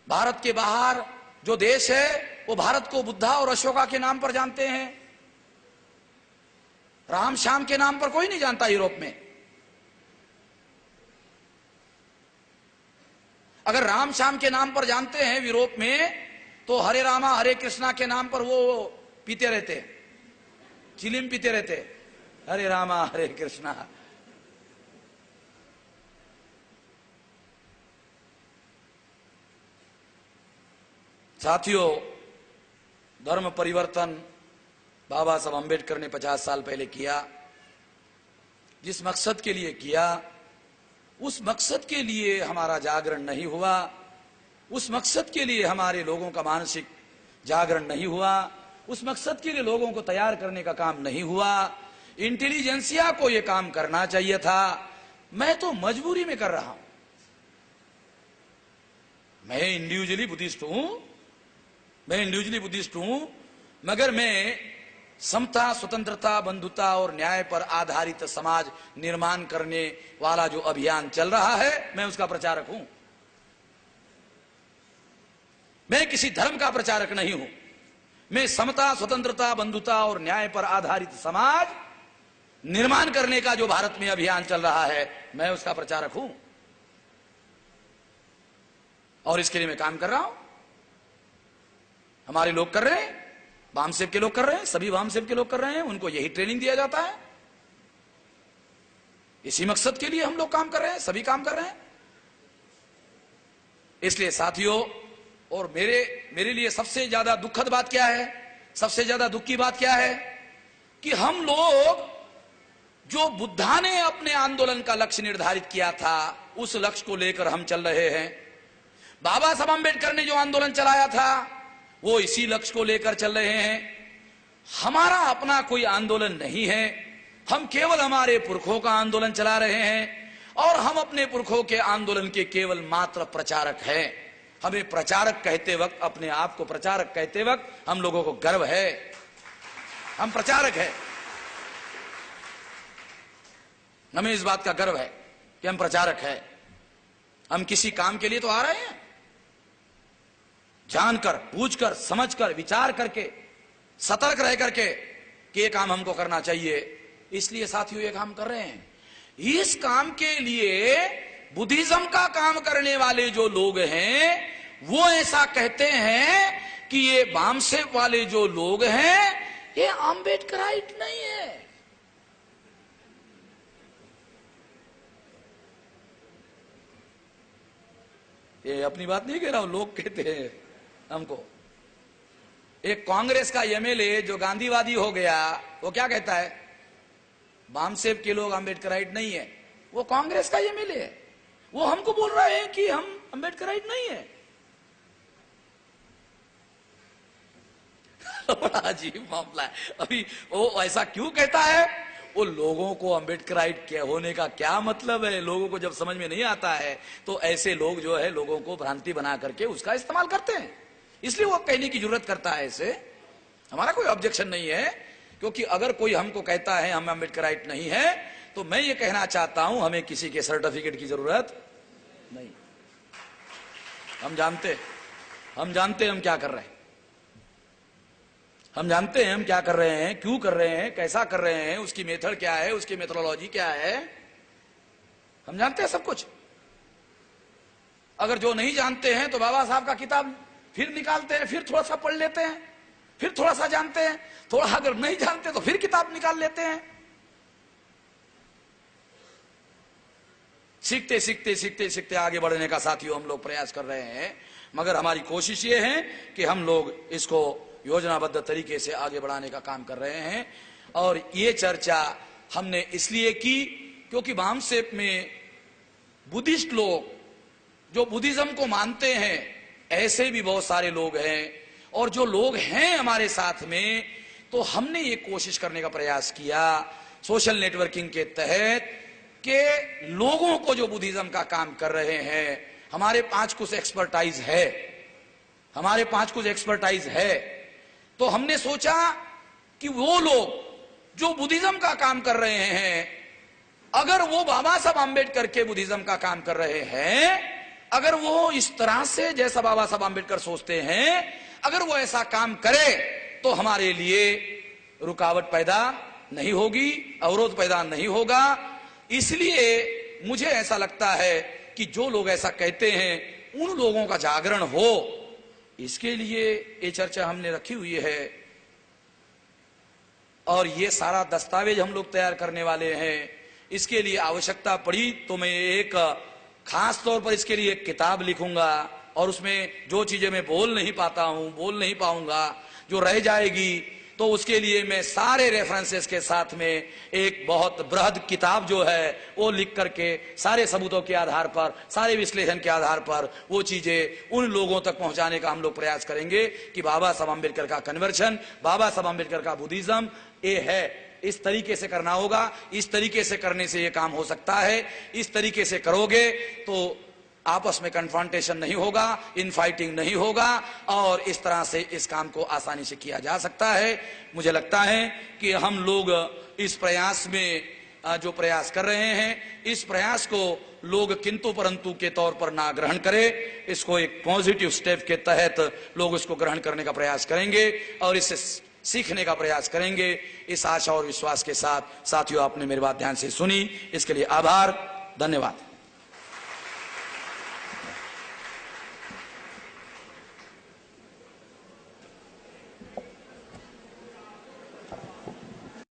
भारत के बाहर जो देश है वो भारत को बुद्धा और अशोका के नाम पर जानते हैं, राम श्याम के नाम पर कोई नहीं जानता यूरोप में। अगर राम श्याम के नाम पर जानते हैं यूरोप में, तो हरे रामा हरे कृष्णा के नाम पर वो पीते रहते, चिलिम पीते रहते, हरे रामा हरे कृष्णा। साथियों, धर्म परिवर्तन बाबा साहब अम्बेडकर ने 50 साल पहले किया। जिस मकसद के लिए किया, उस मकसद के लिए हमारा जागरण नहीं हुआ, उस मकसद के लिए हमारे लोगों का मानसिक जागरण नहीं हुआ, उस मकसद के लिए लोगों को तैयार करने का काम नहीं हुआ। इंटेलिजेंसिया को यह काम करना चाहिए था। मैं तो मजबूरी में कर रहा हूं। मैं इंडिविजुअली बुद्धिस्ट हूं, मगर मैं समता, स्वतंत्रता, बंधुता और न्याय पर आधारित समाज निर्माण करने वाला जो अभियान चल रहा है, मैं उसका प्रचारक हूं। मैं किसी धर्म का प्रचारक नहीं हूं। मैं समता, स्वतंत्रता, बंधुता और न्याय पर आधारित समाज निर्माण करने का जो भारत में अभियान चल रहा है, मैं उसका प्रचारक हूं और इसके लिए मैं काम कर रहा हूं। हमारे लोग कर रहे हैं, वामसेव के लोग कर रहे हैं, सभी वामसेव के लोग कर रहे हैं। उनको यही ट्रेनिंग दिया जाता है। इसी मकसद के लिए हम लोग काम कर रहे हैं, सभी काम कर रहे हैं। इसलिए साथियों, और मेरे लिए सबसे ज्यादा दुखद बात क्या है, सबसे ज्यादा दुख की बात क्या है कि हम लोग जो बुद्धा ने अपने आंदोलन का लक्ष्य निर्धारित किया था, उस लक्ष्य को लेकर हम चल रहे हैं। बाबा साहब अम्बेडकर ने जो आंदोलन चलाया था, वो इसी लक्ष्य को लेकर चल रहे हैं। हमारा अपना कोई आंदोलन नहीं है। हम केवल हमारे पुरखों का आंदोलन चला रहे हैं और हम अपने पुरखों के आंदोलन के केवल मात्र प्रचारक हैं। हमें प्रचारक कहते वक्त, अपने आप को प्रचारक कहते वक्त हम लोगों को गर्व है। हम प्रचारक हैं। हमें इस बात का गर्व है कि हम प्रचारक हैं। हम किसी काम के लिए तो आ रहे हैं, जानकर, पूछकर, समझकर, विचार करके, सतर्क रह करके कि ये काम हमको करना चाहिए। इसलिए साथियों ये काम कर रहे हैं। इस काम के लिए बुद्धिज्म का काम करने वाले जो लोग हैं, वो ऐसा कहते हैं कि ये वामसेव वाले जो लोग हैं, ये अम्बेडकराइट नहीं है। ये अपनी बात नहीं कह रहा हूं, लोग कहते हैं हमको। एक कांग्रेस का एमएलए जो गांधीवादी हो गया, वो क्या कहता है, वामसेव के लोग अम्बेडकराइट नहीं है। वो कांग्रेस का एमएलए है, वो हमको बोल रहे हैं कि हम अम्बेडकराइट नहीं है। बड़ा अजीब मामला है। अभी वो ऐसा क्यों कहता है? वो लोगों को अम्बेडकराइट होने का क्या मतलब है, लोगों को जब समझ में नहीं आता है, तो ऐसे लोग जो है लोगों को भ्रांति बना करके उसका इस्तेमाल करते हैं। इसलिए वो कहने की जरूरत करता है। इसे हमारा कोई ऑब्जेक्शन नहीं है, क्योंकि अगर कोई हमको कहता है हम अम्बेडकराइट नहीं है, तो मैं ये कहना चाहता हूं, हमें किसी के सर्टिफिकेट की जरूरत नहीं। हम जानते हम क्या कर रहे हैं। हम जानते हैं हम क्या कर रहे हैं, क्यों कर रहे हैं, कैसा कर रहे हैं, उसकी मेथड क्या है, उसकी मेथोडोलॉजी क्या है, हम जानते हैं सब कुछ। अगर जो नहीं जानते हैं तो बाबा साहब का किताब फिर निकालते हैं, फिर थोड़ा सा पढ़ लेते हैं, फिर थोड़ा सा जानते हैं, थोड़ा अगर नहीं जानते तो फिर किताब निकाल लेते हैं। सीखते सीखते सीखते सीखते आगे बढ़ने का साथियों हम लोग प्रयास कर रहे हैं। मगर हमारी कोशिश ये है कि हम लोग इसको योजनाबद्ध तरीके से आगे बढ़ाने का काम कर रहे हैं। और ये चर्चा हमने इसलिए की क्योंकि वामसेव में बुद्धिस्ट लोग जो बुद्धिज्म को मानते हैं, ऐसे भी बहुत सारे लोग हैं। और जो लोग हैं हमारे साथ में, तो हमने ये कोशिश करने का प्रयास किया सोशल नेटवर्किंग के तहत कि लोगों को जो बुद्धिज्म का काम कर रहे हैं, हमारे पास कुछ एक्सपर्टाइज है, तो हमने सोचा कि वो लोग जो बुद्धिज्म का काम कर रहे हैं, अगर वो बाबा साहब अम्बेडकर के बुद्धिज्म का काम कर रहे हैं, अगर वो इस तरह से जैसा बाबा साहब आम्बेडकर सोचते हैं, अगर वो ऐसा काम करे तो हमारे लिए रुकावट पैदा नहीं होगी, अवरोध पैदा नहीं होगा। इसलिए मुझे ऐसा लगता है कि जो लोग ऐसा कहते हैं उन लोगों का जागरण हो, इसके लिए ये चर्चा हमने रखी हुई है और ये सारा दस्तावेज हम लोग तैयार करने वाले हैं। इसके लिए आवश्यकता पड़ी तो मैं एक खास तौर पर इसके लिए एक किताब लिखूंगा और उसमें जो चीजें मैं बोल नहीं पाता हूं, बोल नहीं पाऊंगा, जो रह जाएगी, तो उसके लिए मैं सारे रेफरेंसेस के साथ में एक बहुत बृहद किताब जो है वो लिख करके सारे सबूतों के आधार पर, सारे विश्लेषण के आधार पर वो चीजें उन लोगों तक पहुंचाने का हम लोग प्रयास करेंगे कि बाबा साहब अम्बेडकर का कन्वर्शन, बाबा साहब अम्बेडकर का बुद्धिज्म ये है। इस तरीके से करना होगा, इस तरीके से करने से ये काम हो सकता है। इस तरीके से करोगे तो आपस में कन्फ्रंटेशन नहीं होगा, इनफाइटिंग नहीं होगा और इस तरह से इस काम को आसानी से किया जा सकता है। मुझे लगता है कि हम लोग इस प्रयास में जो प्रयास कर रहे हैं, इस प्रयास को लोग किंतु परंतु के तौर पर ना ग्रहण करें, इसको एक पॉजिटिव स्टेप के तहत लोग इसको ग्रहण करने का प्रयास करेंगे और इससे सीखने का प्रयास करेंगे। इस आशा और विश्वास के साथ साथियों, आपने मेरी बात ध्यान से सुनी, इसके लिए आभार, धन्यवाद।